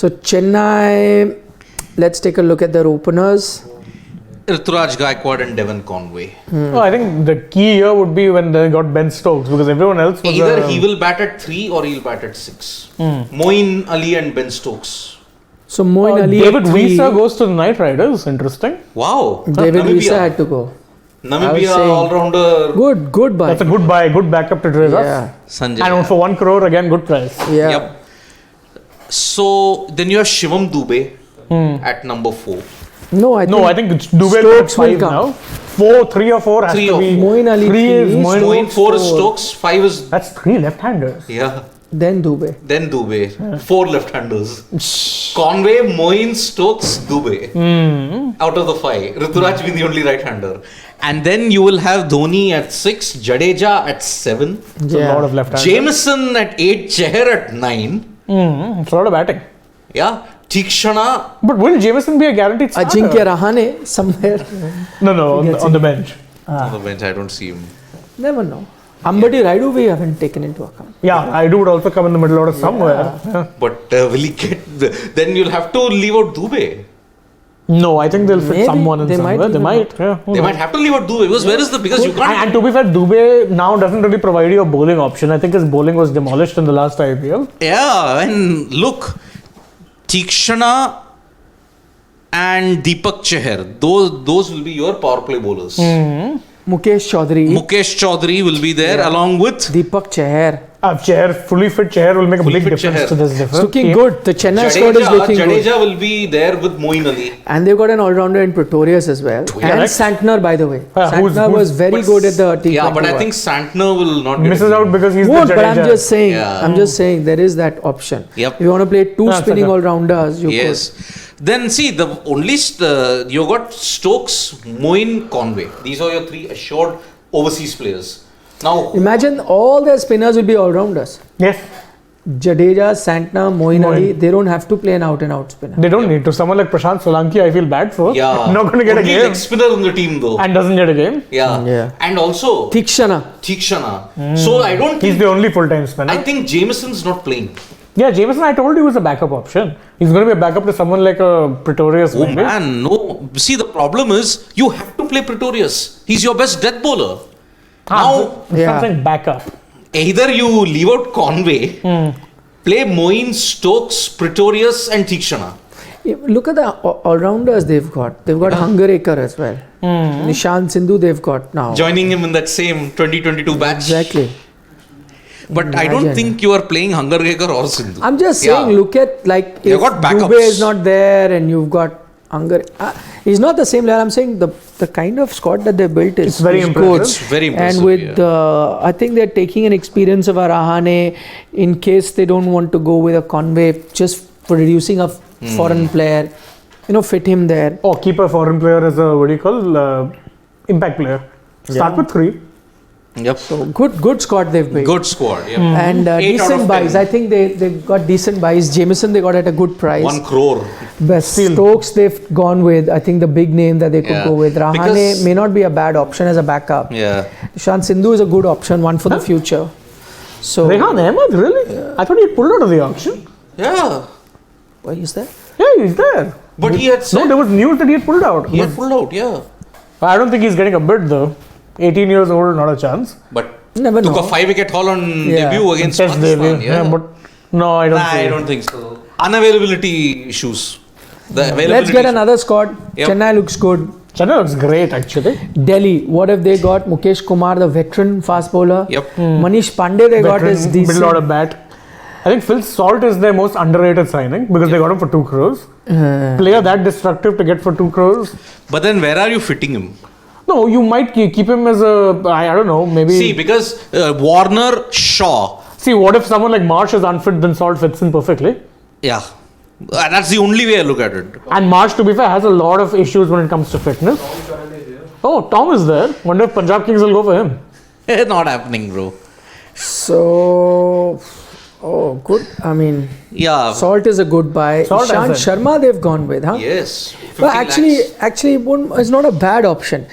So Chennai, let's take a look at their openers. Ruturaj Gaikwad and Devon Conway. Oh, I think the key here would be when they got Ben Stokes, because everyone else was Either he will bat at 3 or he'll bat at 6. Moeen Ali and Ben Stokes. So Moeen Ali David at 3. Visa goes to the Knight Riders. Interesting. Wow. David Namibia. Visa had to go. Namibia all-rounder. Good buy. That's a good buy, good backup to Trezor. Yeah. Sanjay. And for 1 crore, again, good price. Yeah. Yep. So then you have Shivam Dubey at number 4. No, I think Dubey Stokes is will 5 come. now. 3 or 4 has Three to or be. Moeen Ali 3 is three, Moeen. Moeen 4 is Stokes, 5 is That's 3 left-handers. then Dubey. Then Dubey. 4 left-handers. Conway, Moeen, Stokes, Dubey. Out of the 5. Ruturaj being the only right-hander. And then you will have Dhoni at 6, Jadeja at 7, It's a lot of left-handers. Jameson at 8, Chahar at 9. It's a lot of batting. Yeah. Tikshana. But will Jameson be a guaranteed starter? Ajinkya Rahane somewhere. No, on the bench. On the bench, I don't see him. Never know. Ambati Raidu we haven't taken into account. Yeah, I would also come in the middle order somewhere. Yeah. But will he get... Then you'll have to leave out Dubey. No, I think they'll fit Maybe. someone in They somewhere. might they even might. Yeah. They might have to leave out Dubey because where is the... Because you can't... And to be fair, Dubey now doesn't really provide you a bowling option. I think his bowling was demolished in the last IPL. Yeah, and look, Tikshana and Deepak Chahar, those will be your power play bowlers. Mukesh Chaudhary. Mukesh Chaudhary will be there along with Deepak Chahar. Fully fit Chahar will make a Fully big fit difference Chahar. to this difference. It's looking good. The Chennai squad is looking good. Jadeja will be there with Moeen Ali. And they've got an all-rounder in Pretorius as well. And Correct. Santner, by the way. Who's- Santner was very But good at the T20. Yeah, but I think Santner will not get Misses it. out because he's Won't, the but I'm Jadeja. just saying. Yeah. I'm just saying there is that option. Yep. If you want to play two That's spinning okay. all-rounders, you Yes. Then see, the only you got Stokes, Moeen, Conway. These are your 3 assured overseas players. Now, could. Imagine all their spinners will be all-rounders. Yes, Jadeja, Santner, Moeen Ali, they don't have to play an out-and-out spinner. they don't need to. Someone like Prashant Solanki, I feel bad for. yeah, Not going to get a only game. leg spinner on the team though. And doesn't get a game. Yeah. And also Tikshana. So I don't He's think. the only full-time spinner. I think Jameson's not playing. Yeah, Jameson, I told you, was a backup option. He's going to be a backup to someone like a Pretorius. Oh maybe. man, no. See, the problem is you have to play Pretorius. He's your best death bowler. Now, Yeah. something backup. either you leave out Conway, play Moeen, Stokes, Pretorius, and Tikshana. Look at the all-rounders they've got. They've got Hungarekar as well. Nishant Sindhu they've got now. Joining him in that same 2022 batch. Exactly. But I don't think you are playing Hungarekar or Sindhu. I'm just saying, look at like if You've got backups. Dubey is not there and you've got Hungar. He's not the same level. I'm saying the kind of squad that they built is very is impressive. good. It's very impressive. And with I think they're taking an experience of a Rahane in case they don't want to go with a Conway just for reducing a foreign player. Fit him there. Or keep a foreign player as a, impact player. Start with 3. Yep. So good squad they've built. Good squad. Yep. And 8 out decent of buys. 10. I think they got decent buys. Jameson they got at a good price. 1 crore. Best Still. Stokes they've gone with. I think the big name that they could Yeah. go with. Rahane Because- may not be a bad option as a backup. Yeah. Nishant Sindhu is a good option, one for the future. So Rehan Ahmed, really? I thought he pulled out of the auction. Yeah. why is that? Yeah, he's there. But he had said No, there was news that he had pulled out. he had pulled out, yeah. I don't think he's getting a bid though. 18 years old, not a chance. But Never took know. a 5-wicket haul on Yeah. debut against Test Pakistan. debut. Yeah, but no, I don't Nah, I think. don't think so. Unavailability issues. The availability Let's get issue. another squad. Yep. Chennai looks good. Chennai looks great actually. Delhi, what have they got? Mukesh Kumar, the veteran fast bowler. Yep. Manish Pandey they got is Veteran, middle order decent. bat. I think Phil Salt is their most underrated signing because they got him for 2 crores. Player that destructive to get for 2 crores. But then where are you fitting him? No, you might keep him as a, I don't know, maybe. See, because Warner, Shaw. See, what if someone like Marsh is unfit, then Salt fits in perfectly. Yeah. That's the only way I look at it. And Marsh, to be fair, has a lot of issues when it comes to fitness. Oh, Tom is there. Wonder if Punjab Kings will go for him. Not happening, bro. So, good. I mean, Yeah. Salt is a good buy. Salt Ishant has it. Sharma they've gone with, huh? Yes. Well, 50 lakhs. actually, it's not a bad option.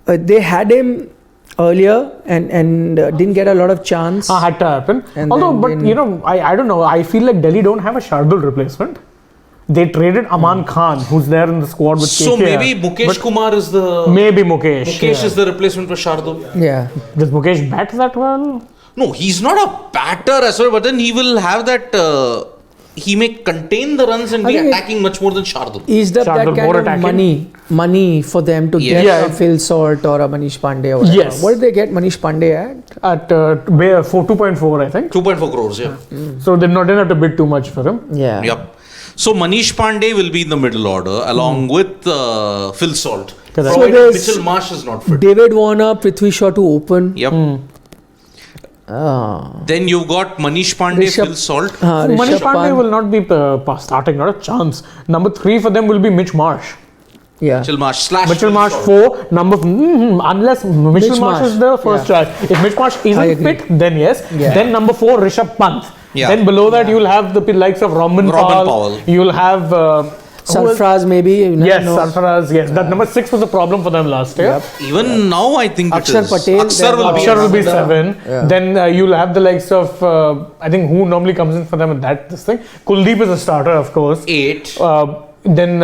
They had him earlier and didn't get a lot of chance. Had to happen. And Although, then but when- you know, I don't know. I feel like Delhi don't have a Shardul replacement. They traded Aman Khan, who's there in the squad with So KKR. maybe Mukesh Kumar is the... Maybe Mukesh. Mukesh is the replacement for Shardul. Yeah. Does Mukesh bat that well? No, he's not a batter as well, but then he will have that... he may contain the runs and I be think attacking much more than Shardul. Eased up Shardul that more kind of attacking. money for them to Yes. get Yeah. a Phil Salt or a Manish Pandey or whatever. Yes. What did they get Manish Pandey at? At 2.4, I think. 2.4 crores, yeah. So they didn't have to bid too much for him. Yeah. Yep. So Manish Pandey will be in the middle order along with Phil Salt. Correct. So Provided there's- Mitchell Marsh is not fit. David Warner, Prithvi Shaw to open. Yep. Then you've got Manish Pandey, Rishabh- Phil Salt. Manish Rishabh Pandey Pant. will not be starting, not a chance. Number 3 for them will be Mitch Marsh. Yeah. Mitchell Marsh slash Mitchell Phil Marsh Salt. 4, unless Mitchell Mitch Marsh is Marsh, the first yeah. choice. If Mitch Marsh I isn't agree. fit, then yes. Yeah. Then number 4, Rishabh Pant. Yeah. Then below that, you'll have the likes of Robin Powell. You'll have Sarfraz maybe. You never yes, know. Sarfaraz. Yes, that number 6 was a problem for them last year. Yep. Even now, I think Akshar it is. Patel, Akshar will be. Akshar will be another- 7. Yeah. Then you'll have the likes of I think who normally comes in for them at this thing. Kuldeep is a starter, of course. 8. Then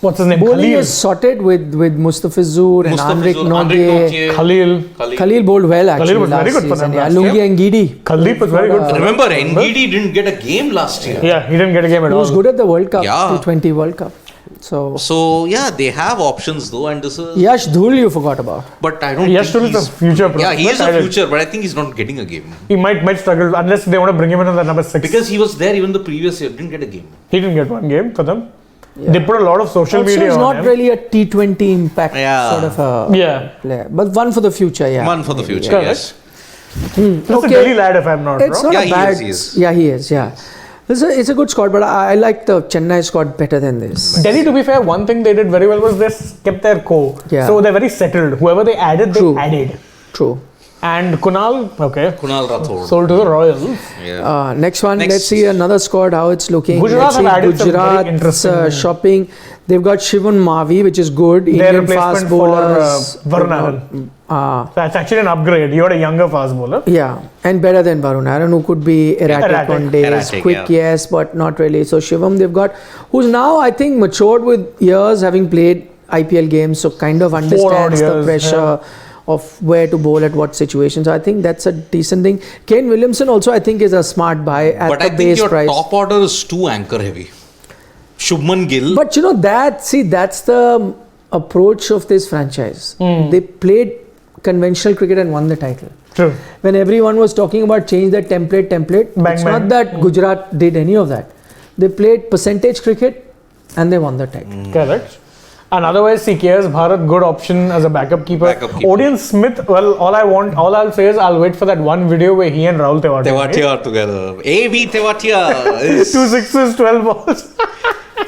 what's his name? Bowling Khalil. is sorted with Mustafizur and Anrik Nogue. Khalil. Khalil bowled well actually. Khalil was very last good for season. them Yeah, last Lungi year. and Gidi. Khaldeep was very good for them. Remember, Ngidi didn't get a game last year. Yeah, he didn't get a game at He all. was good at the World Cup, Yeah. T20 World Cup. So Yeah, they have options though, and this is. Yash Dhul you forgot about. But I don't Yash think Dhul is he's. a future Yeah, he is prospect. a future, but I think he's not getting a game. He might struggle unless they want to bring him in at the number 6. Because he was there even the previous year, didn't get a game. he didn't get one game for them. Yeah. They put a lot of social Also, media he's on not him. really a T20 impact Yeah. sort of a Yeah. player, but one for the future. Yeah, One for the future, Correct. yes. That's a Okay. Delhi lad, if I'm not It's wrong. not Yeah, a bad. he is. Yeah, he is. Yeah, it's a good squad, but I like the Chennai squad better than this. Delhi, to be fair, one thing they did very well was they kept their core. Yeah. So they're very settled. Whoever they added, they True. added. True. And Kunal, okay, Kunal Rathod. sold to the Royals. Yeah. Next one, Next. let's see another squad how it's looking. Gujarat Let's have see added some very Gujarat's interesting- shopping. They've got Shivan Mavi, which is good. Their Indian replacement fast for bowlers. Varun Aaron. That's actually an upgrade. You had a younger fast bowler. Yeah, and better than Varun Aaron, who could be erratic on days, Erratic, quick, yeah. yes, but not really. So Shivam, they've got, who's now I think matured with years, having played IPL games, so kind of understands the years, pressure of where to bowl at what situations. So I think that's a decent thing. Kane Williamson also I think is a smart buy at But the I think base your price. top order is too anchor heavy. Shubman Gill. But you know that's the approach of this franchise. They played conventional cricket and won the title. True. When everyone was talking about change the template, Bang, it's bang. not that Gujarat did any of that. They played percentage cricket and they won the title. Correct. And otherwise, see, KS Bharat, good option as a backup keeper. Backup keeper. Odean Smith, well, all I'll say is I'll wait for that one video where he and Rahul Tewatia. Tewatia together. A.V. Tewatia is 2 sixes, 12 balls.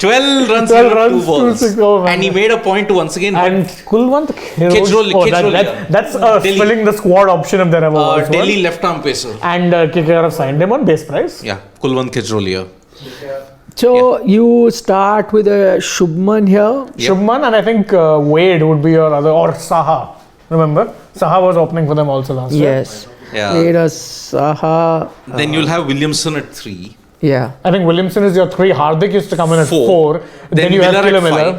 12 runs, 12 in runs, 2 balls. 2 6, oh, man. And he made a point to once again. And Kulwant Kejroli, that's Delhi. filling the squad option if there ever was Delhi one. left arm pacer. And KKR have signed him on base price. Yeah, Kulwant Kejrolia. So you start with a Shubman here. Yep. Shubman and I think Wade would be your other, or Saha. Remember? Saha was opening for them also last year. Yes. Yeah. Played a Saha. Then you'll have Williamson at 3. Yeah. I think Williamson is your 3. Hardik used to come in at 4. 4. Then you Miller have at Killer Miller.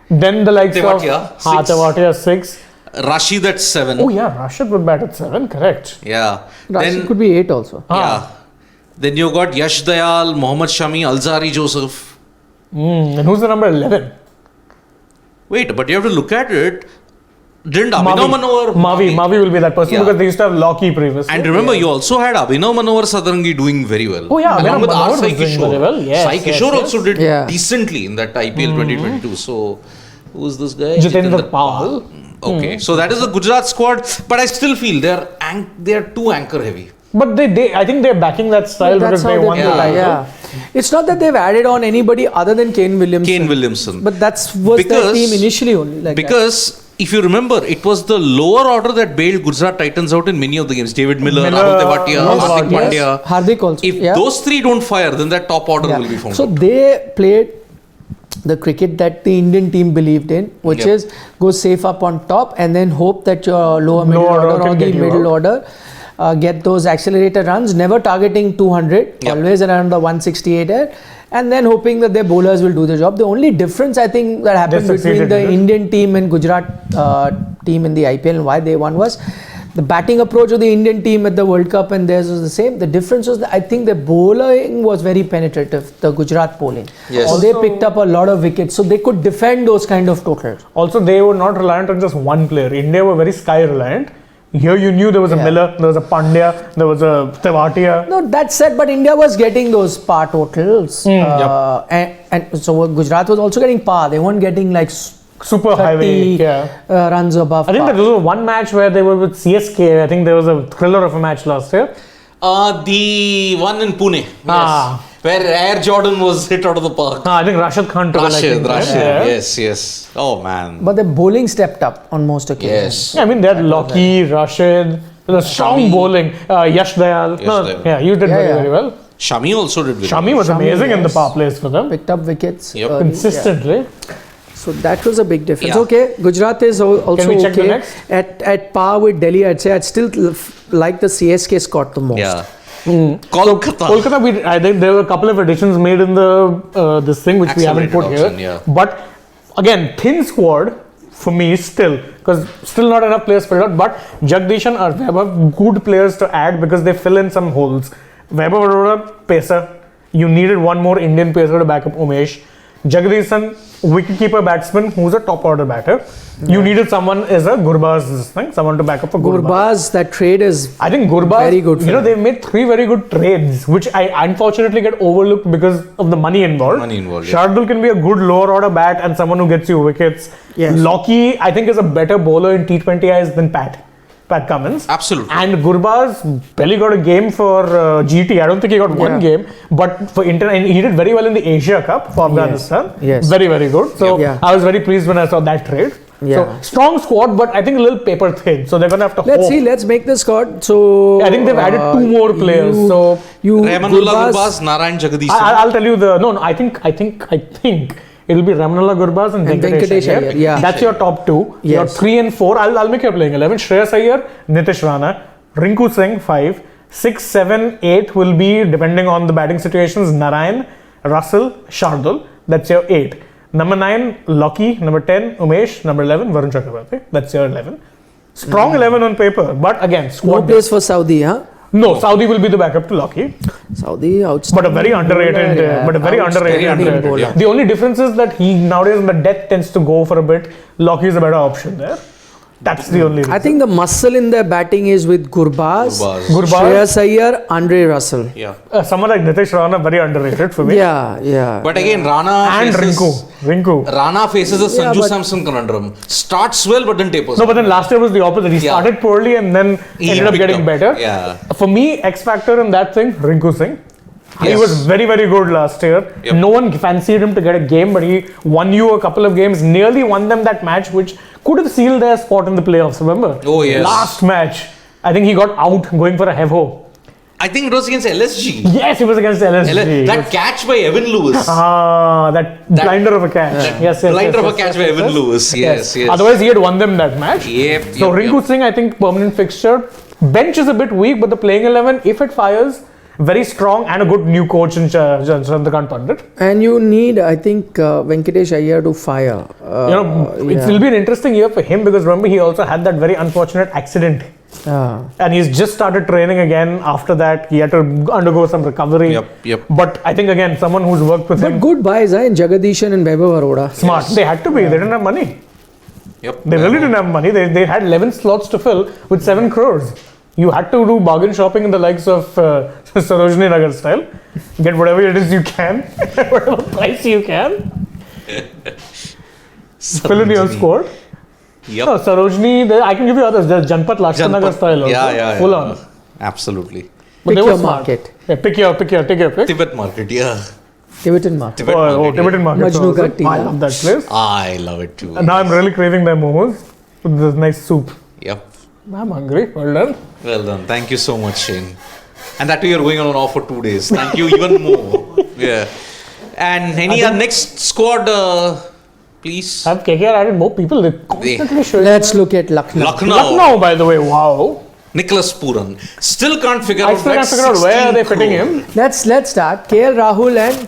5. Then the likes Tewatia, of 6. Tewatia 6. Rashid at 7. Oh yeah, Rashid would bat at 7. Correct. Yeah. Rashid Then, could be 8 also. yeah. Then you got Yash Dayal, Mohammad Shami, Alzari Joseph. And who's the number 11? Wait, but you have to look at it. Didn't Abhinav Manohar... Mavi will be that person Yeah. because they used to have Locky previously. And remember, you also had Abhinav Manohar Sadrangi doing very well. Oh, yeah, Along Abhinav with Manohar R. was Sai doing Kishore. very well. Yes, Sai yes, Kishore yes. also did Yeah. decently in that IPL 2022. So, who's this guy? Jitendra Pal. Okay, so that is the Gujarat squad. But I still feel they're too anchor heavy. But I think they're backing that style That's because how they they won the play. title. Yeah. It's not that they've added on anybody other than Kane Williamson. But that's was their team initially only. Because if you remember, it was the lower order that bailed Gujarat Titans out in many of the games. David Miller, Rahul Tewatia, Hardik Pandya. Hardik also. If those three don't fire, then that top order will be found. So out. they played the cricket that the Indian team believed in, which is go safe up on top and then hope that your lower middle order or the middle order get those accelerator runs, never targeting 200, always around the 168 and then hoping that their bowlers will do the job. The only difference I think that happened between the Indian team and Gujarat team in the IPL and why they won was the batting approach of the Indian team at the World Cup and theirs was the same. The difference was that I think the bowling was very penetrative, the Gujarat bowling. Yes. They picked up a lot of wickets, so they could defend those kind of totals. Also, they were not reliant on just one player. India were very sky reliant. Here you knew there was a Miller, there was a Pandya, there was a Tewatia. No, that's said, but India was getting those par totals. And so Gujarat was also getting par. They weren't getting like super highway runs above. I think there was one match where they were with CSK. I think there was a thriller of a match last year. The one in Pune. Yes. Where Air Jordan was hit out of the park. I think Rashid Khan took Rashid. Yes. Oh man. But the bowling stepped up on most occasions. Yes. Yeah, I mean, they had Loki, Rashid, the strong bowling, Yash Dayal. You did very well. Shami also did very Shami was amazing in the power plays for them. Picked up wickets Consistently. So that was a big difference. Okay, Gujarat is also Can we check the okay. next? At par with Delhi, I'd say I'd still like the CSK squad the most. Yeah. Kolkata, I think there were a couple of additions made in the this thing which we haven't put here. But again, thin squad for me still, because still not enough players filled out. But Jagdish and Vaibhav, good players to add because they fill in some holes. Vaibhav Arora, pacer. You needed one more Indian pacer to back up Umesh. Jagdishan, wicketkeeper batsman who's a top order batter. You needed someone as a Gurbaz thing, someone to back up for Gurbaz. That trade is I think Gurbaz, very good. They've made 3 very good trades, which I unfortunately get overlooked because of the money involved. Shardul can be a good lower order bat and someone who gets you wickets. Yes. Loki, I think, is a better bowler in T20 eyes than Pat Cummins. Absolutely. And Gurbaz barely got a game for GT. I don't think he got one game, but for and he did very well in the Asia Cup for Afghanistan. Yes. Very, very good. So I was very pleased when I saw that trade. So strong squad, but I think a little paper thin. So they're gonna have to. Let's make the squad. So I think they've added 2 more players. So Ramanullah Gurbaz, Narayan Jagadish. I'll tell you I think it'll be Ramanullah Gurbaz and Venkatesh Iyer. Yeah, that's your top 2. Yes. Your 3 and 4. I'll make your playing 11. Shreyas Iyer, Nitish Rana, Rinku Singh 5, 6, 7, 8 will be depending on the batting situations. Narayan, Russell, Shardul. That's your 8. Number 9, Loki. Number 10, Umesh. Number 11, Varun Chakravarti. That's your 11. Strong 11 on paper, but again, squad. No place for Saudi, huh? No, Saudi will be the backup to Loki. Saudi outstanding. But a very underrated, bowler. The only difference is that he nowadays in the death tends to go for a bit. Loki is a better option there. That's the only reason. I think the muscle in their batting is with Gurbaz, Shreyas Iyer, Andre Russell. Someone like Nitish Rana, very underrated for me. Yeah. But again, Rana and Rinku. Rana faces a Sanju Samson conundrum. Starts well, but then tapers. No, but then last year was the opposite. He started poorly and then ended up getting better. For me, X factor in that thing, Rinku Singh. He was very, very good last year. No one fancied him to get a game, but he won you a couple of games, nearly won them that match, which could have sealed their spot in the playoffs, remember? Oh, yes. Last match. I think he got out going for a hevo. I think it was against LSG. Yes, it was against LSG. That catch by Evan Lewis. That blinder of a catch. Blinder of a catch by Evan Lewis. Yes. Otherwise, he had won them that match. So Rinku Singh, I think, permanent fixture. Bench is a bit weak, but the playing 11, if it fires, very strong and a good new coach in Chandrakant Pandit. And you need, I think, Venkatesh Iyer to fire. It will be an interesting year for him because remember he also had that very unfortunate accident. And he's just started training again. After that, he had to undergo some recovery. But I think again, someone who's worked with him. But good buys, in Jagadishan and Vaibhav Arora. Smart. They had to be. They didn't have money. They really didn't have money. They had 11 slots to fill with 7 crores. You had to do bargain shopping in the likes of Sarojini Nagar style. Get whatever it is you can, whatever price you can. Fill in your squad. No, Sarojini, I can give you others. There's Janpat Lajpat Nagar style also. Full on. Absolutely. Pick your market. Pick your pick. Tibet market, Tibetan market. Tibetan market. Majnu Ka Tea. I love that place. I love it too. And now I'm really craving their momos with this nice soup. I'm hungry. Well done. Well done. Thank you so much, Shane. And that way you're going on and off for 2 days. Thank you even more. And any next squad, please? Have KKR added more people? They're constantly showing. Let's look at Lucknow. Lucknow, by the way, wow. Nicholas Puran. Still can't figure I out still that can't figure out where are they 16 fitting crore. him. Let's start. KL Rahul and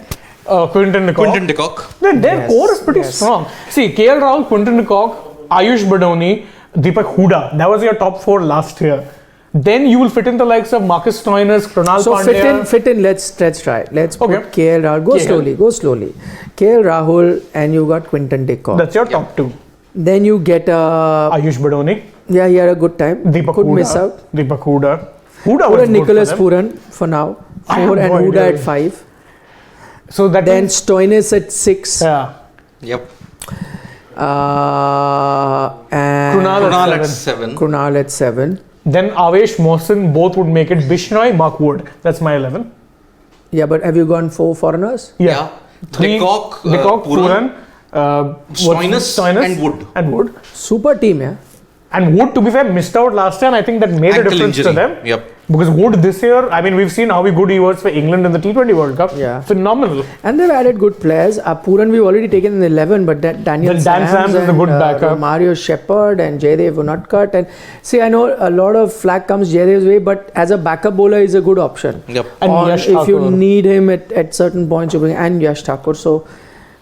Quinton de Kock. Quinton de Kock. Their core is pretty strong. See, KL Rahul, Quinton de Kock, Ayush Badoni, Deepak Hooda. That was your top 4 last year. Then you will fit in the likes of Marcus Stoinis, Krunal Pandya. fit in. Let's try. Let's put Okay. KL Rahul. Go slowly. KL Rahul and you got Quinton de Kock. That's your top 2. Then you get Ayush Badoni, he had a good time. Deepak Could Hooda. miss out. Deepak Hooda. Hooda Put was a good Nicholas for them. Puran for now. I have 4 and no Hooda idea. at 5. So that Then means, Stoinis at 6. yeah. Yep. And Krunal at at 7. 7. Krunal at 7. Then Avesh, Mohsin, both would make it. Bishnoi, Mark Wood. That's my 11. Yeah, but have you gone 4 foreigners? Yeah. 3, De Kock, Puran, Stoinis and Wood. And Wood. Super team, yeah. And Wood, to be fair, missed out last year, and I think that made a Ankle difference injury. to them. Yep. Because Wood this year, I mean, we've seen how good he was for England in the T20 World Cup. Yeah. Phenomenal. And they've added good players. Puran we've already taken in the 11, but that Daniel Then Dan Sams is a and, good backup. Mario Shepherd and Jaydev were not cut. And see, I know a lot of flack comes Jaydev's way, but as a backup bowler, he's a good option. Yep. And Or Yash if you Thakur. need him at certain points, you bring and Yash Thakur. So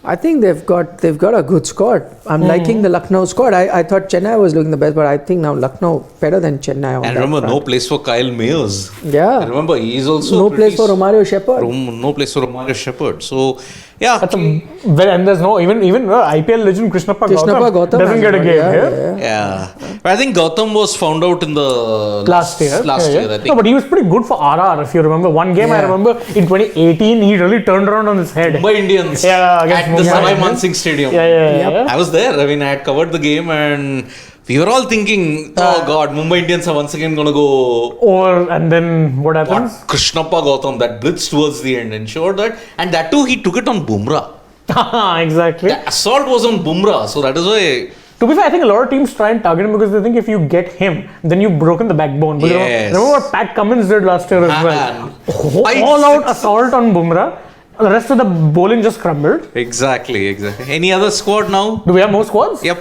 I think they've got a good squad. I'm liking the Lucknow squad. I thought Chennai was looking the best, but I think now Lucknow better than Chennai. On And that remember, front. no place for Kyle Mayers. Yeah. Remember, he is also No pretty place for Romario Shepherd. No place for Romario Shepherd. So, yeah. And there's no, even IPL legend Krishnappa Gautam doesn't has get a got- game yeah, here. Yeah. But I think Gautam was found out in the Last year. Last Yeah, year, yeah. I think. No, but he was pretty good for RR, if you remember. One game I Yeah. remember in 2018, he really turned around on his head. Mumbai Indians Yeah, against at the Mumbai Savai Indians. Mansingh Stadium. Yeah. I was there. I mean, I had covered the game and we were all thinking, oh God, Mumbai Indians are once again going to go. And then what happens? Krishnappa Gautam, that blitz towards the end ensured that. And that too, he took it on Bumrah. Exactly. The assault was on Bumrah. So that is why. To be fair, I think a lot of teams try and target him because they think if you get him, then you've broken the backbone. But Yes. remember what Pat Cummins did last year as well? All out assault on Bumrah. The rest of the bowling just crumbled. Exactly. Any other squad now? Do we have more squads? Yep.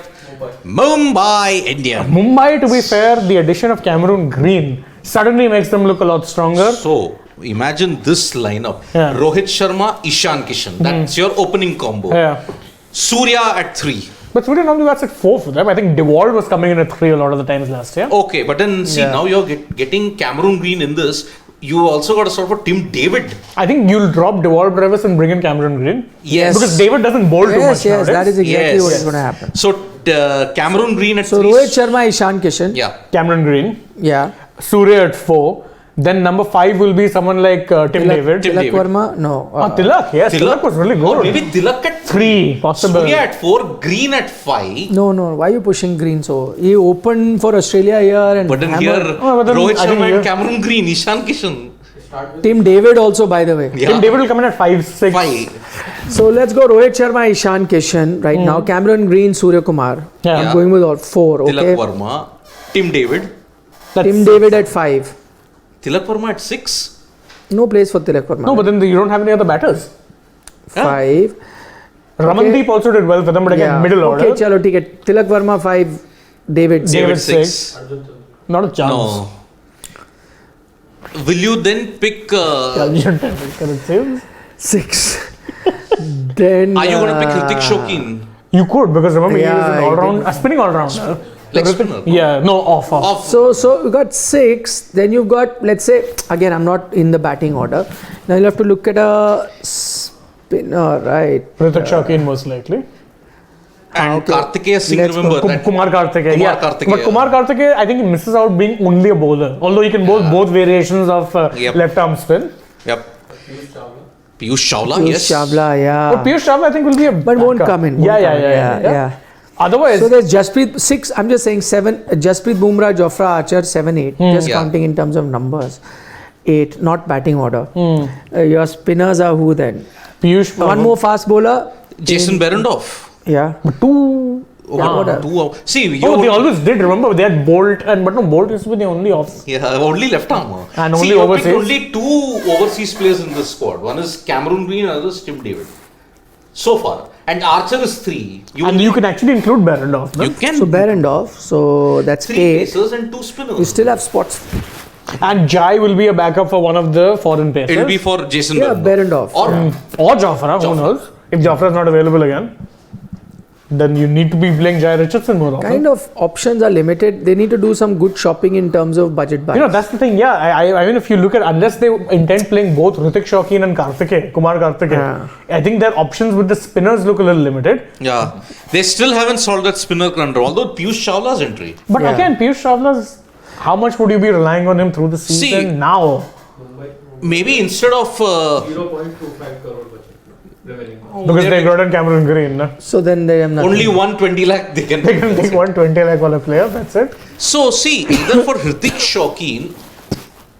Mumbai Indians. Mumbai, to be fair, the addition of Cameron Green suddenly makes them look a lot stronger. So, imagine this lineup. Yeah. Rohit Sharma, Ishan Kishan. That's your opening combo. Yeah. Surya at 3. But Sweden normally bats at 4 for them. I think DeWalt was coming in at 3 a lot of the times last year. Okay, but then see, now you're getting Cameron Green in this. You also got a sort of a Tim David. I think you'll drop DeWalt Brevis and bring in Cameron Green. Yes. Because David doesn't bowl too much Yes, that is nowadays. exactly what is going to happen. So, Cameron Green at So 3. Rohit Sharma, Ishan Kishan. Yeah. Cameron Green. Yeah. Surya at 4. Then number 5 will be someone like Tim David. Tim Tilak David. Verma? No. Tilak, yes. Tilak was really good. Or maybe Tilak at 3, possible. Surya at 4. Green at 5. No. Why are you pushing Green so? He opened for Australia here and But then hammered. here, Oh, but then Rohit I think Sharma here- and Cameron Green, Ishan Kishan. Tim David also, by the way. Yeah. Tim David will come in at 5, 6. 5. So let's go Rohit Sharma, Ishan Kishan right now. Cameron Green, Surya Kumar. Yeah. I'm going with all 4. Tilak Okay. Verma. Tim David. That's Tim David at 5. Tilak Verma at 6. No place for Tilak Verma. No, but then you don't have any other batters. 5. Ramandeep also did well for them, but again, middle order. Okay, chalo, ठीक है. Tilak Verma 5. David. David 6. 6. Not a chance. No. Will you then pick? Are you 6. Then. going to pick Hrithik Shokeen? You could, because remember, he is Yeah, an he all-round, did. a spinning all-rounder. Leg spinner? Yeah, no, off. Off. So you got 6. Then you've got, let's say, again, I'm not in the batting order. Now you'll have to look at a spinner, right? Hrithik Shokeen most likely. And okay. Kartikeya Singh, Let's remember go. that? Kumar Karthikeya. Kumar Yeah. Karthikeya. But Kumar Karthikeya, I think he misses out being only a bowler. Although he can bowl both variations of Yep. left arm spin. Yep. Piyush Chawla, Piyush yes. Chawla, yeah. But Piyush Chawla, I think, will be a But won't backup. come in. Yeah. Otherwise, So there's Jasprit 6. I'm just saying 7. Jasprit Bumrah, Jofra Archer 7, 8. Just Yeah. counting in terms of numbers. 8, not batting order. Your spinners are who then? Piyush. One more fast bowler. Jason Behrendorff. Yeah. Two. See, Oh, they always did. Remember, they had Bolt, but no, Bolt used to be the only off. yeah, only left arm. And See, only you overseas. picked only 2 overseas players in this squad. One is Cameron Green, another is Tim David. so far. And Archer is 3. You can actually include Behrendorff. No? You can. So Behrendorff, so that's 3 8. pacers and 2 spinners. You still have spots. And Jai will be a backup for one of the foreign pacers. It'll be for Jason Behrendorff. Or Jofra, who knows? If Jofra is not available again, then you need to be playing Jai Richardson more often. Kind of options are limited. They need to do some good shopping in terms of budget buys. That's the thing. Yeah, I mean, if you look at, unless they intend playing both Hrithik Shawkeen and Kumar Karthike, I think their options with the spinners look a little limited. Yeah, they still haven't solved that spinner conundrum. Although Piyush Chawla's entry. But again, Piyush Chawla's, how much would you be relying on him through the season now? Maybe instead of 0.25 crore budget remaining. Because they got on Cameron Green. No? So then they have nothing. only 120 lakh they can They can take 120 lakh for a player, that's it. So see, either for Hrithik Shawkeen,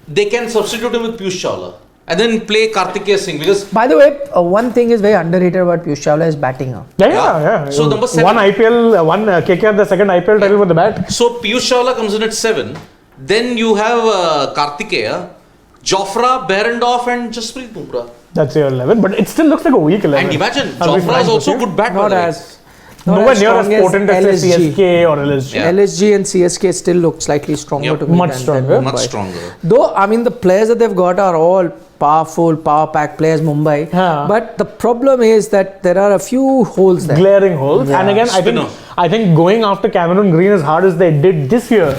they can substitute him with Piyush Chawla and then play Karthikeya Singh because By the way, one thing is very underrated about Piyush Chawla is batting up. Yeah. So number 7. One IPL, one KKR, the second IPL title with the bat. So Piyush Chawla comes in at 7. Then you have Karthikeya, Jofra, Behrendorff and Jasprit Bumrah. That's your 11, but it still looks like a weak 11. And imagine, I'll be Jofra frank is also with you. good bat. Not by the way. as Nowhere near as strong potent as say, LSG. CSK or LSG. Yeah. LSG and CSK still look slightly stronger Yep. to me Much than stronger. Mumbai. Much stronger. Though, I mean, the players that they've got are all powerful, power pack players, Mumbai. Yeah. But the problem is that there are a few holes there. Glaring holes. Yeah. And again, Spinner. I think going after Cameron Green as hard as they did this year,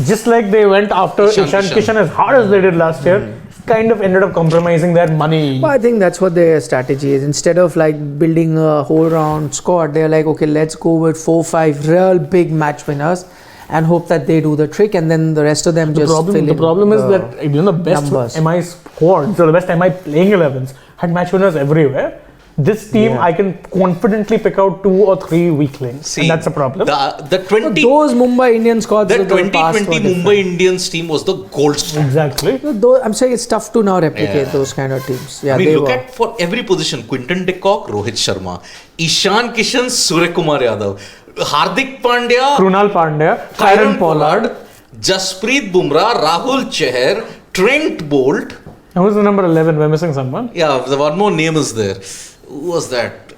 just like they went after Ishan Kishan as hard as they did last year, kind of ended up compromising their money. But I think that's what their strategy is. Instead of like building a whole round squad, they're like, okay, let's go with 4-5 real big match winners and hope that they do the trick, and then the rest of them just fill in. The problem is that the best numbers. MI squads, so the best MI playing 11s had match winners everywhere. This team, I can confidently pick out 2 or 3 weaklings, and that's a problem. The 20 Those Mumbai Indian squads the of the past 2020 were different. Mumbai Indians team was the gold standard. Exactly. Though I'm saying it's tough to now replicate those kind of teams. Yeah, I mean, they look were. at for every position: Quinton de Kock, Rohit Sharma, Ishan Kishan, Surya Kumar Yadav, Hardik Pandya, Krunal Pandya, Kyron Pollard, Jasprit Bumrah, Rahul Chahar, Trent Bolt. And who's the number 11? We're missing someone. Yeah, the one more name is there. Who was that?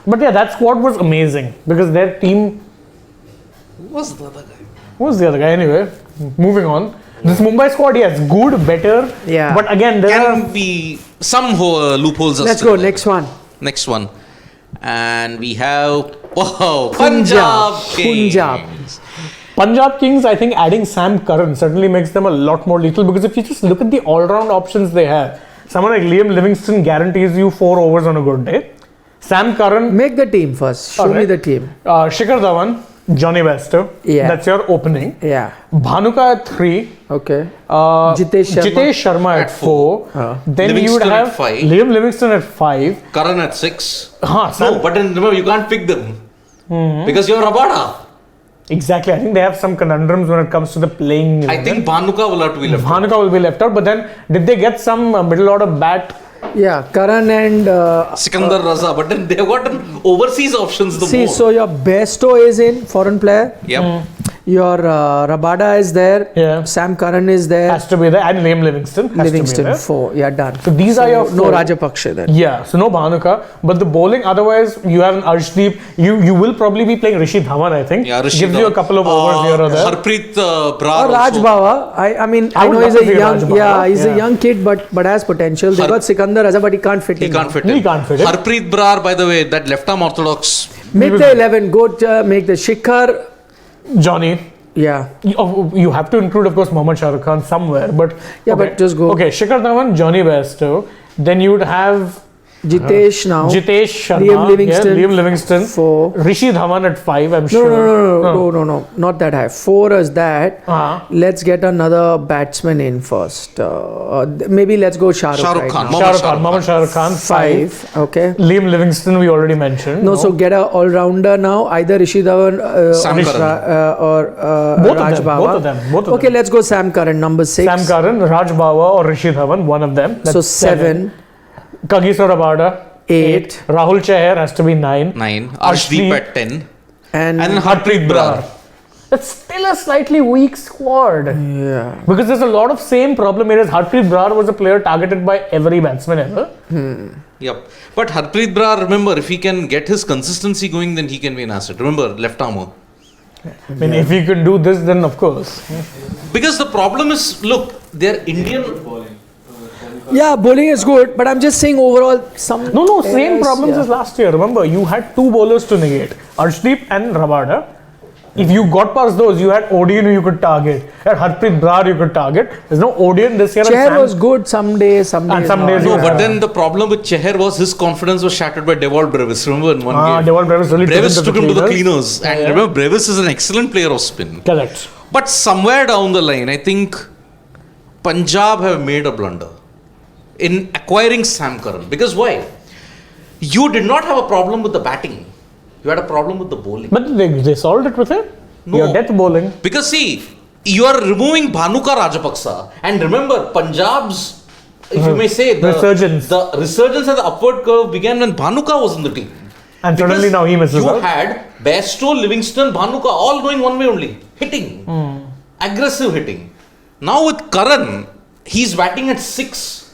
But yeah, that squad was amazing because their team. Who was the other guy? Who was the other guy anyway? Moving on. This Mumbai squad, yes, good, better. Yeah. But again, there Can are. be some loopholes. Are Let's still go, there. next one. Next one. And we have Punjab. Punjab Kings. Punjab Kings, I think adding Sam Curran certainly makes them a lot more lethal because if you just look at the all-round options they have, someone like Liam Livingston guarantees you 4 overs on a good day. Sam Curran, Make the team first. Show me Alright. the team. Shikhar Dhawan, Johnny Bairstow. Yeah. That's your opening. Yeah. Bhanuka at 3. Okay. Jitesh Sharma at 4. Then you would Livingston at have 5. Liam Livingston at 5. Karan at 6. Sam, No, but then remember, you can't pick them. Because you're Rabada. exactly. I think they have some conundrums when it comes to the playing. I think Bhanuka will have to be left. Bhanuka will be left out. But then, did they get some middle order bat? Yeah, Karan and Sikandar Raza. But then they've got an overseas options the see, more. so your Bairstow is in, foreign player. Yep. Your Rabada is there. Yeah. Sam Curran is there. Has to be there. And Liam Livingston has Livingston, to be there. 4. Yeah, done. So these are your No 4. Rajapaksha then. Yeah, so no Bhanuka. But the bowling, otherwise, you have an Arshdeep. You will probably be playing Rishi Dhawan, I think. Yeah, Rishi Gives you a Dhawan. couple of overs here or there. Harpreet Brar Or Raj also. Bhawa. I mean, I I would know love he's to a see Raj young, Bhawa. he's a young kid, but has potential. They got Sikandar Raza, but he can't fit He in. can't fit He in. can't fit in. Harpreet Brar, by the way, that left arm orthodox. Make the 11. Go make the Shikhar. Johnny. Yeah. You have to include, of course, Mohammad Shah Rukh Khan somewhere. But Yeah, okay. but just go. Okay, Shikhar Dhawan, Johnny Bairstow. Then you would have Jitesh now. Jitesh Sharma. Liam Livingston. Yeah, Liam Livingston. 4. Rishi Dhawan at 5, I'm sure. No, not that high. 4 is that. Let's get another batsman in first. Maybe let's go Shah Rukh Shah Rukh right Khan. now. Shah Rukh Khan, Mohammad Shah Rukh Khan, 5. Okay. Liam Livingston, we already mentioned. No, so get a all-rounder now. Either Rishi Dhawan Sam Curran. or Both Raj of them, Bhawa. both of them, both of Okay, them. let's go Sam Curran, number 6. Sam Curran, Raj Bhawa or Rishi Dhawan, one of them. That's So 7, Kagiso Rabada, 8, Rahul Chahar has to be 9. 9. Arshdeep Arshdeep at 10. and And then Harpreet Brar. It's still a slightly weak squad. Yeah. Because there's a lot of same problem areas. Harpreet Brar was a player targeted by every batsman ever. Yep. But Harpreet Brar, remember, if he can get his consistency going, then he can be an asset. Remember, left armour. I mean, if he could do this, then of course. Because the problem is, look, they're Indian. Yeah, bowling is good, but I'm just saying overall some. No, same areas, problems as last year. Remember, you had two bowlers to negate, Arshdeep and Rabada. If you got past those, you had Odion who you could target. You had Harpreet Brar you could target. There's no Odion this year. Chair was good some days, some days. some not. days No, Yeah. but then the problem with Chahar was his confidence was shattered by Devol Brevis. Remember in one game? Devon Brevis really Brevis took took him to the cleaners. cleaners. And remember, Brevis is an excellent player of spin. Correct. But somewhere down the line, I think Punjab have made a blunder in acquiring Sam Curran. Because why? You did not have a problem with the batting. You had a problem with the bowling. But they solved it with him. No. Your death bowling. Because see, you are removing Bhanuka Rajapaksa. And remember, Punjab's, if you may say, the Resurgence. the resurgence and the upward curve began when Bhanuka was in the team. And suddenly Because now he misses you out. had Bairstow, Livingston, Bhanuka all going one way only. Hitting. Aggressive hitting. Now with Karan, he's batting at 6.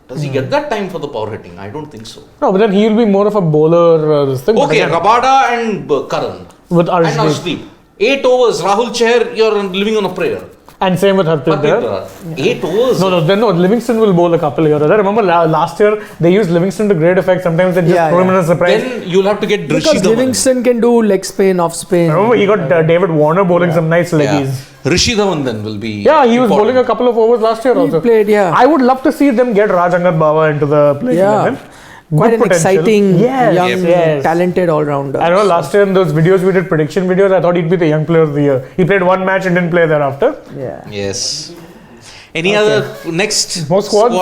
Does he get that time for the power hitting? I don't think so. No, but then he will be more of a bowler. This thing. But Okay, again, Rabada and Karan. with And Arshdeep. Arshdeep. 8 overs, Rahul Chahar, you're living on a prayer. And same with Harpreet Brar. 8 overs. No, Livingston will bowl a couple here. I remember last year they used Livingston to great effect. Sometimes they just throw him in a surprise. Then you'll have to get Because Rishi Dhawan. Livingston can do leg spin, off spin. Remember he got David Warner bowling some nice leggies. Rishi Dhawan then will be. Yeah, he was important. bowling a couple of overs last year also. played, yeah. I would love to see them get Raj Angad Bawa into the playing Yeah. 11. Quite Good an potential. exciting, Yes, young, yes. talented all-rounder. I know last year in those videos we did prediction videos, I thought he'd be the young player of the year. He played one match and didn't play thereafter. Yeah. Yes. Any other next More squads?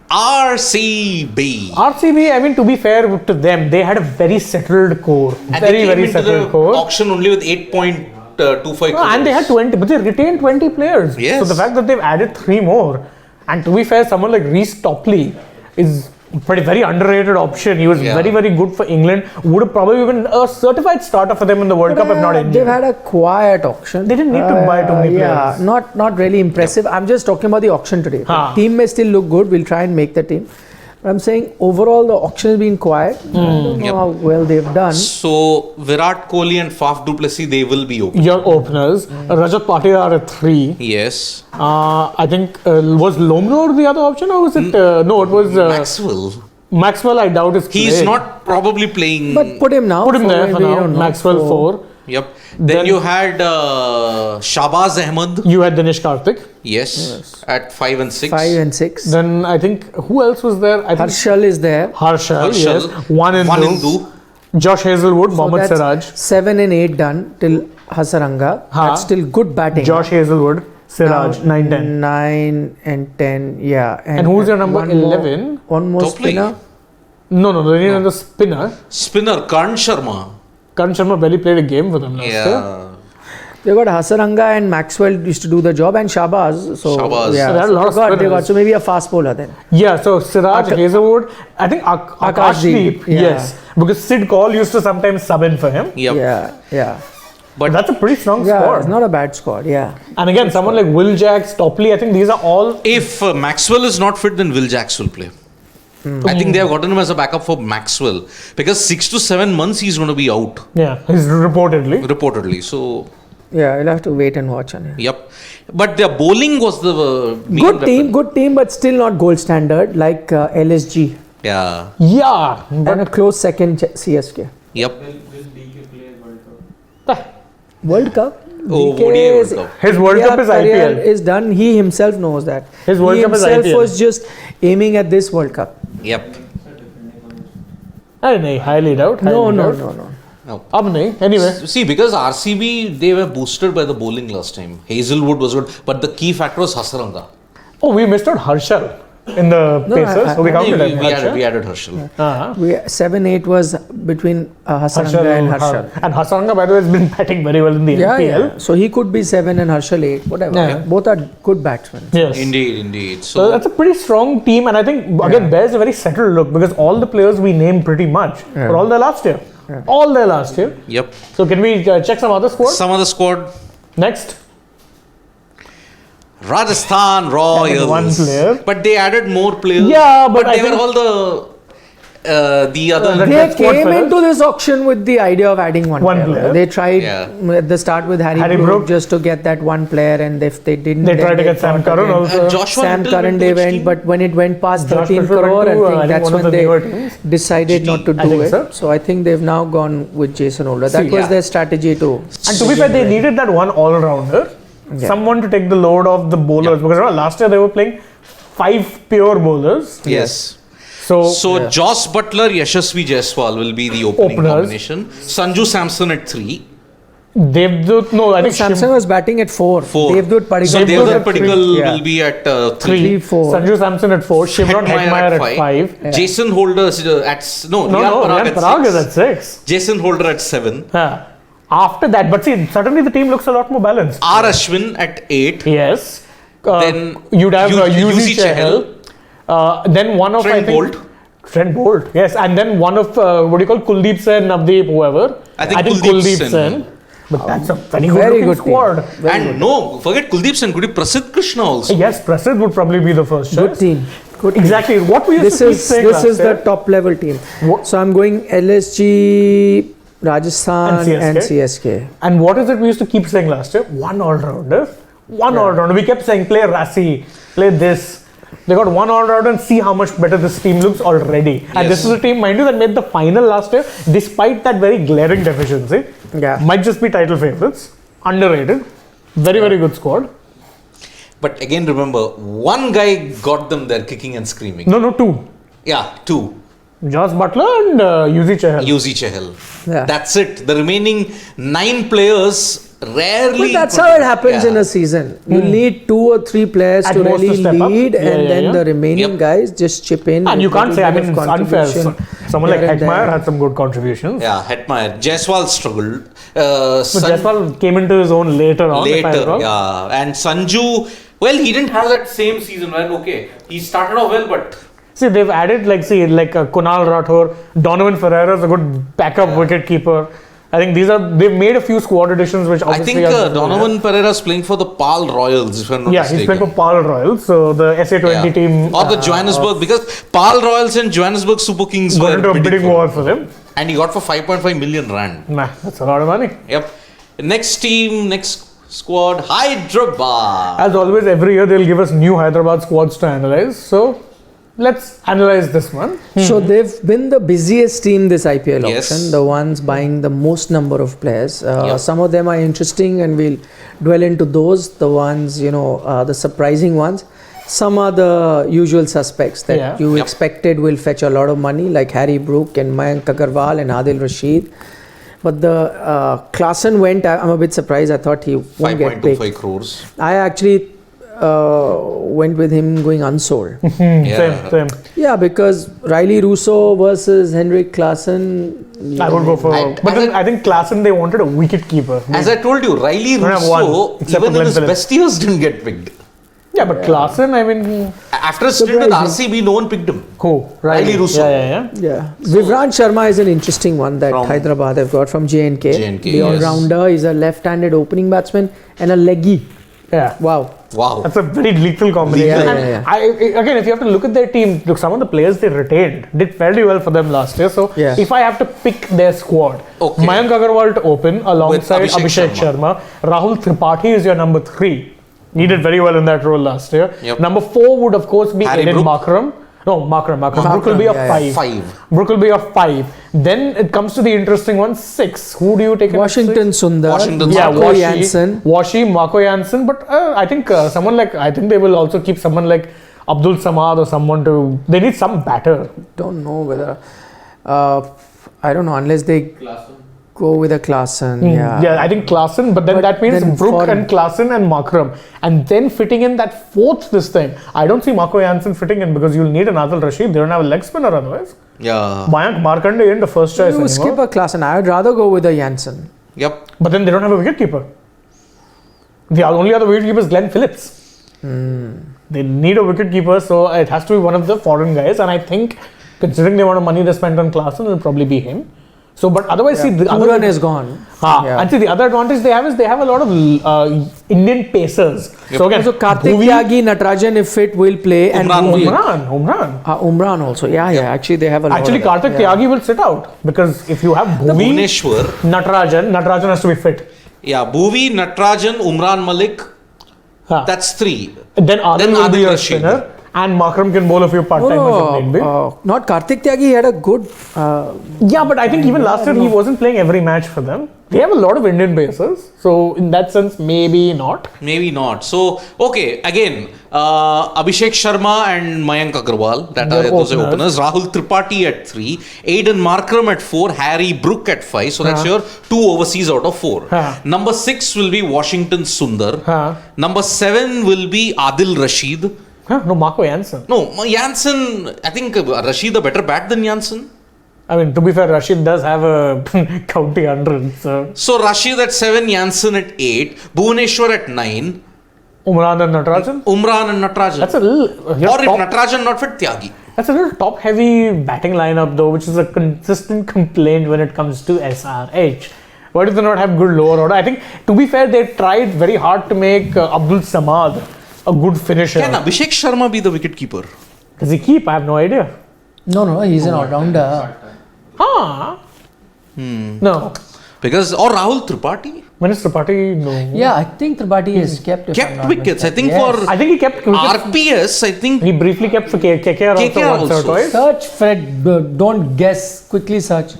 RCB. RCB, I mean, to be fair to them, they had a very settled core. And Very, they came very into settled the core. auction only with 8.25 crores. And they had 20, but they retained 20 players. Yes. So the fact that they've added 3 more, and to be fair, someone like Reece Topley is very underrated option. He was Yeah. very, very good for England. Would have probably been a certified starter for them in the World Cup if not They've injured. had a quiet auction. They didn't need to buy too many Yeah, players. not really impressive. I'm just talking about the auction today. Huh. The team may still look good. We'll try and make the team. But I'm saying overall the auction has been quiet. I don't know Yep. how well they've done. So Virat Kohli and Faf du Plessis, they will be open. Your openers, Rajat Patidar at 3. Yes. I think was Lomnor the other option or was it? No, it was Maxwell. Maxwell. I doubt is He's playing. not probably playing. But put him now. Put him there we for now. don't know. Maxwell 4. Yep. Then you had Shahbaz Ahmed. You had Dinesh Karthik. Yes. At 5 and 6. 5 and 6. Then I think who else was there? I think Harshal is there. Harshal. Harshal. Yes. One and two. Josh Hazelwood, Mohammad that's Siraj, 7 and 8 done till Hasaranga. Huh. That's still good batting. Josh Hazelwood, Siraj, 9 10. 9 and 10, yeah. And who's your number one more- 11? One more Topley. spinner. No, they need another spinner. Spinner Karn Sharma. Karan Sharma barely played a game for them last year. Yeah. They got Hasaranga and Maxwell used to do the job, and Shahbaz. So Shahbaz. yeah, So they had a lot of they spinners. got so maybe a fast bowler then. Yeah, so Siraj, Hazelwood, I think Akashdeep, yeah. yes. Because Sid Cole used to sometimes sub in for him. Yep. Yeah. But that's a pretty strong Yeah, squad. it's not a bad squad, yeah. And again, someone like Will Jacks, Topley, I think these are all. If Maxwell is not fit, then Will Jacks will play. I think they have gotten him as a backup for Maxwell because 6 to 7 months he's going to be out Yeah, he's reportedly. So, Yeah, you'll have to wait and watch on it. yep. But their bowling was the main Good team, but still not gold standard like LSG. Yeah. Yeah, And a close second CSK. Yep. Will DK play World Cup? World Cup? Oh, DK ODI World 's Cup. His World Cup is career IPL. is done. He himself knows that. His World he Cup is himself IPL. was just aiming at this World Cup. Yep. नहीं, highly doubt. No. No. अब नहीं. Anyway, See, because RCB, they were boosted by the bowling last time. Hazelwood was good, but the key factor was Hasaranga. oh, we missed out Harshal in the No, Pacers. So we We, counted him. we added Herschel. Uh-huh. 7-8 was between Hasaranga and Harshal. And Hasaranga, by the way, has been batting very well in the Yeah, IPL. yeah. So he could be 7 and Harshal 8, whatever. Yeah. Both are good batsmen. Yes. Indeed. So So, that's a pretty strong team, and I think again Bears a very settled look because all the players we named pretty much were all there last year. All there last year. Yep. So can we check some other squad? Some other squad. Next. Rajasthan Royals. One player. But they added more players. Yeah, but they were all the other. They came into this auction with the idea of adding one player. They tried at the start with Harry Brook just to get that one player, and if they didn't, they tried to get Sam Curran also. Sam Curran they went, but when it went past 13 crore, I think that's when they decided not to do it. So I think they've now gone with Jason Holder. That was their strategy too. And to be fair, they needed that one all-rounder. Someone to take the load off the bowlers, because last year they were playing 5 pure bowlers. Yes. So Joss Butler, Yashasvi Jaiswal will be the opening combination. Sanju Samson at 3. Devdutt, no, I think Samson was batting at 4. Devdutt Padikkal will be at 3. 4. Sanju Samson at 4. Shivron Hetmeyer at 5. Yeah. Jason Holder at Riyan Parag is at 6. Jason Holder at 7. After that, but see, suddenly the team looks a lot more balanced. R. Ashwin at 8. Yes. Then you'd have Yuzi Chahal. Then one of Trent Bolt. Yes, and then one of Kuldeep Sen, Navdeep, whoever. I think Kuldeep Sen. But that's a very good squad. Forget Kuldeep Sen. Could be Prasidh Krishna also. Yes, Prasidh would probably be the first choice. Good team. Exactly. What we used to keep saying this is the top level team. So I'm going LSG, Rajasthan and CSK. And what is it we used to keep saying last year? One all-rounder. All-rounder. We kept saying play Rassi, play this. They got one all-rounder and see how much better this team looks already. Yes. And this is a team, mind you, that made the final last year despite that very glaring deficiency. Might just be title favourites. Underrated. Very good squad. But again, remember, one guy got them there kicking and screaming. No, 2. Yeah, 2. Joss Butler and Yuzi Chahal. Yeah. That's it. The remaining 9 players rarely. But that's how it happens in a season. You need 2 or 3 players to really lead, and then the remaining guys just chip in. And you can't say, it's unfair. Someone like Hetmeyer had some good contributions. Yeah, Hetmeyer. Jaiswal struggled. But Jaiswal came into his own later on. And Sanju, well, he didn't have that same season. Well, he started off well, but. See, they've added Kunal Rathore, Donovan Ferreira is a good backup wicket keeper. I think they've made a few squad additions which obviously I think Donovan Pereira is playing for the PAL Royals, if I'm not mistaken. He's playing for PAL Royals, so the SA20 team. Or the Johannesburg, because PAL Royals and Johannesburg Super Kings got into a bidding war for him. And he got for 5.5 million rand. That's a lot of money. Yep. Next squad, Hyderabad. As always, every year they'll give us new Hyderabad squads to analyze. So, let's analyze this one. So they've been the busiest team this IPL auction, the ones buying the most number of players. Some of them are interesting and we'll dwell into those, the ones, the surprising ones. Some are the usual suspects that you expected will fetch a lot of money, like Harry Brook and Mayank Agarwal and Adil Rashid. But the Klaasen went, I'm a bit surprised. I thought he won't get picked. 5.25 crores. I actually went with him going unsold. Same. Yeah, because Riley Russo versus Henrik Klaasen. I would go for. I think Klaasen, they wanted a wicket keeper. As I told you, Riley Russo, even in his best years, didn't get picked. Yeah, but Klaasen, I mean. After a stint with RCB, no one picked him. Who? Riley Russo. Yeah. Vivrant Sharma is an interesting one that Hyderabad have got from JNK. The all-rounder is a left-handed opening batsman and a leggy. Yeah. Wow. That's a very lethal combination. Again, if you have to look at their team, some of the players they retained did fairly well for them last year. So, if I have to pick their squad, Mayank Agarwal to open alongside Abhishek Sharma. Rahul Tripathi is your number 3. He did very well in that role last year. Number 4 would, of course, be Aiden Markram. No, Markram. Brook will be a 5. Brook will be a 5. Then it comes to the interesting one, 6. Who do you take? Washington Sundar. Marco Jansen. Marco Jansen. But I think I think they will also keep someone like Abdul Samad or someone to. They need some batter. Don't know whether. I don't know unless they go with a Klaasen. Yeah, I think Klaasen, but then that means Brook and Klaasen and Markram. And then fitting in that 4th this time. I don't see Marco Jansen fitting in because you'll need an Adil Rashid. They don't have a leg spinner otherwise. Yeah. Mayank Markande ain't the first choice anymore. Skip a Klaasen. I would rather go with a Jansen. Yep. But then they don't have a wicketkeeper. The only other wicketkeeper is Glenn Phillips. They need a wicketkeeper, so it has to be one of the foreign guys. And I think, considering the amount of money they spent on Klaasen, it'll probably be him. So, but otherwise, see, the other Puran is gone. And see, the other advantage they have is they have a lot of Indian pacers. Yep. So again, So Karthik Bhuvi- Tyagi, Natarajan if fit will play and Umran Bhuvi. Umran. Umran also. Yeah. Actually, they have a lot. Actually, of that. Karthik Tyagi will sit out because if you have Bhuvi, Bhuvneshwar. Natarajan has to be fit. Yeah, Bhuvi, Natarajan, Umran Malik. Huh. That's 3. Then Adil will be Adil your Rashid. spinner, and Makram can bowl a few part-timers if need be. Not Karthik Tyagi. He had a good. Yeah, but I think even last year he wasn't playing every match for them. They have a lot of Indian bases, so in that sense, maybe not. Maybe not. So, okay, again, Abhishek Sharma and Mayank Agarwal, those are openers. Rahul Tripathi at 3, Aiden Markram at 4, Harry Brook at 5. So that's your 2 overseas out of 4. Number 6 will be Washington Sundar. Number 7 will be Adil Rashid. No, Marco Jansen. No, Jansen, I think Rashid a better bat than Jansen. I mean, to be fair, Rashid does have a county 100. So Rashid at 7, Jansen at 8, Bhuvaneshwar at 9. Umran and Natarajan? Umran and Natarajan. That's a little... Or if Natarajan not fit, Tyagi. That's a little top-heavy batting lineup though, which is a consistent complaint when it comes to SRH. Why do they not have good lower order? I think, to be fair, they tried very hard to make Abdul Samad a good finisher. Can Abhishek Sharma be the wicketkeeper? Does he keep? I have no idea. No, he's an all-rounder. No. Because, or Rahul Tripathi? Minister Tripathi, no. Yeah, I think Tripathi is kept. if I'm Kept not wickets. I mistaken. think Yes. for I think he kept wickets. RPS, I think. He briefly kept for KKR KKR once or also. twice. Search, Fred. Don't guess. Quickly search.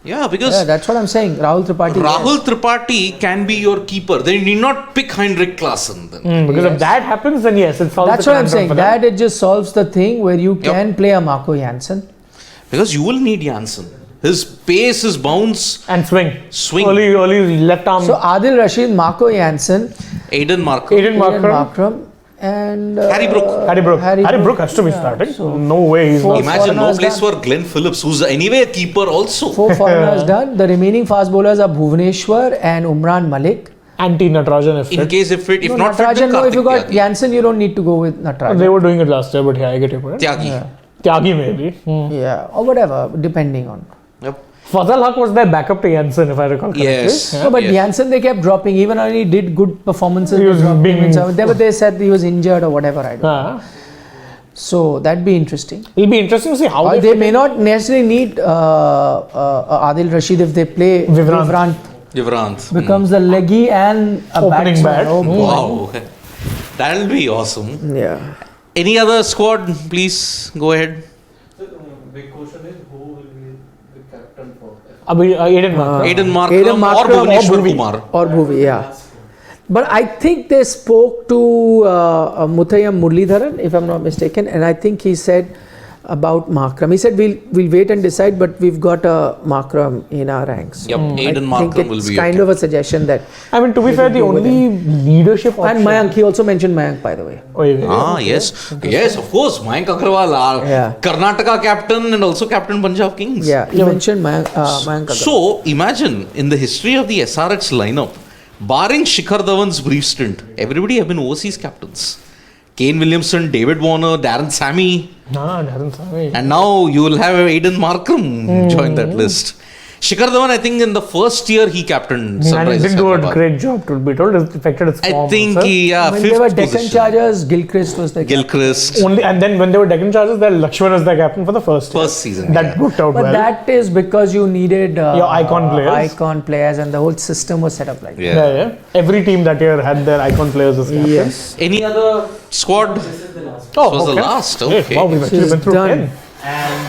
Yeah, because Yeah, that's what I'm saying. Rahul Tripathi. Rahul yes. Tripathi can be your keeper. They need not pick Heinrich Klaasen then. Because if that happens, then yes, it solves That's the what I'm conundrum saying. for them. That it just solves the thing where you can play a Marco Jansen. Because you will need Jansen. His pace, his bounce, And swing. Swing. Early left arm. So Adil Rashid, Marco Jansen, Aiden Markram. Aiden Ian Markram. Markram, and Harry Brook. Harry Brook has to be starting. No way he's Four not. Imagine no foreigners place done. for Glenn Phillips, who's anyway a keeper also. 4 foreigners done. The remaining fast bowlers are Bhuvaneshwar and Umran Malik. Anti Natarajan if In fit. case if fit, if No, not fit, then Natarajan, no, if you got Karthik Tyagi. Jansen, you don't need to go with Natarajan. They were doing it last year, but yeah, I get your point. Tyagi. Tyagi maybe. Yeah, or whatever, depending on. Yep. Fazal Haq was their backup to Jansen, if I recall correctly. Yes. No, but Yes. Jansen they kept dropping. Even when he did good performances, He they was dropped him being- in some- they said he was injured or whatever. I don't know. Ah. So that'd be interesting. It'll be interesting to see how Or they may not necessarily need Adil Rashid if they play Vivrant. Vivrant. becomes the leggy and a Opening batsman. bat. Oh, boy. Wow. That'll be awesome. Yeah. Any other squad? Please go ahead. So, big question is who will be the captain for Aiden Markram. Aiden Markram, Aiden Markram or Bhuvaneshwar or Bhuvi. Kumar. Or Bhuvi, yeah. But I think they spoke to Muthayam Muralidharan, if I'm not mistaken, and I think he said about Markram. He said we'll wait and decide, but we've got a Markram in our ranks. Yep, Aiden I think Markram will it's be kind your of a suggestion that. I mean, to be fair, the go with only leadership option. And Mayank, he also mentioned Mayank, by the way. Oh, yeah. Ah, yes. Yes, of course. Mayank Agarwal, our Yeah. Karnataka captain and also captain Punjab Kings. Yeah, he mentioned Mayank Agarwal. So, imagine in the history of the SRH lineup, barring Shikhar Dhawan's brief stint, everybody have been overseas captains. Kane Williamson, David Warner, Darren Sammy, Darren Sammy. and now you will have Aiden Markram join that list. Shikhar Dhawan, I think in the first year he captained And he Sunrisers didn't do a Hyderabad. great job, to be told. It affected his form. I think also. he, When fifth they were Deccan position. Chargers, Gilchrist was the captain. Gilchrist. Only, and then when they were Deccan Chargers, their Lakshman was their captain for the first year. First season, That yeah. worked out But well. that is because you needed Your icon players. icon players, and the whole system was set up like that. Yeah. Every team that year had their icon players as captains. Yes. Any other squad? this is the last Oh, This was the okay. last, Hey, okay. wow, we've This actually is been through done. 10. and